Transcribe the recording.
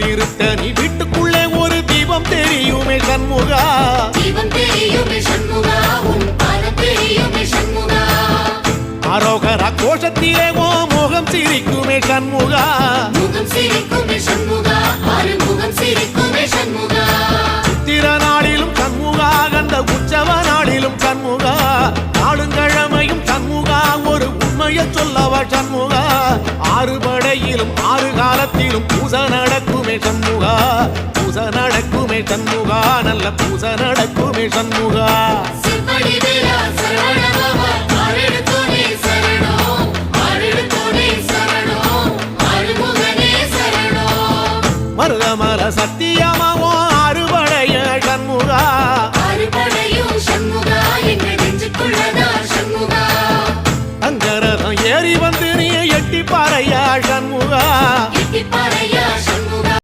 திருத்தணி வீட்டுக்குள்ளே ஒரு தீபம் தெரியுமே சண்முகா, தீபம் தெரியுமே சண்முகா, உன் பாதம் தெரியுமே சண்முகா. அரோகரா கோஷத்திலே ஓ முகம் சிரிக்குமே சண்முகா, முகம் சிரிக்குமே சண்முகா, ஆறுமுகம் சிரிக்குமே சண்முகா. சித்திர நாளிலும் சண்முகா, கந்த உற்சவ நாளிலும் சண்முகா, நாளுங்கிழமையும் சண்முகா, ஒரு உண்மையை சொல்லவா சண்முகா. ஆறு படையிலும் ஆறு காலத்திலும் பூசை நடக்குமே சண்முகா, பூசை நடக்குமே சண்முகா, நல்ல பூசை நடக்குமே சண்முகா. செவ்வடி வேலா சரவணபவா, ஆறெழுத்தோனே சரணம், ஆறெழுத்தோனே சரணம், ஆறுமுகனே சரணம். மருதமல சத்தியமாவோ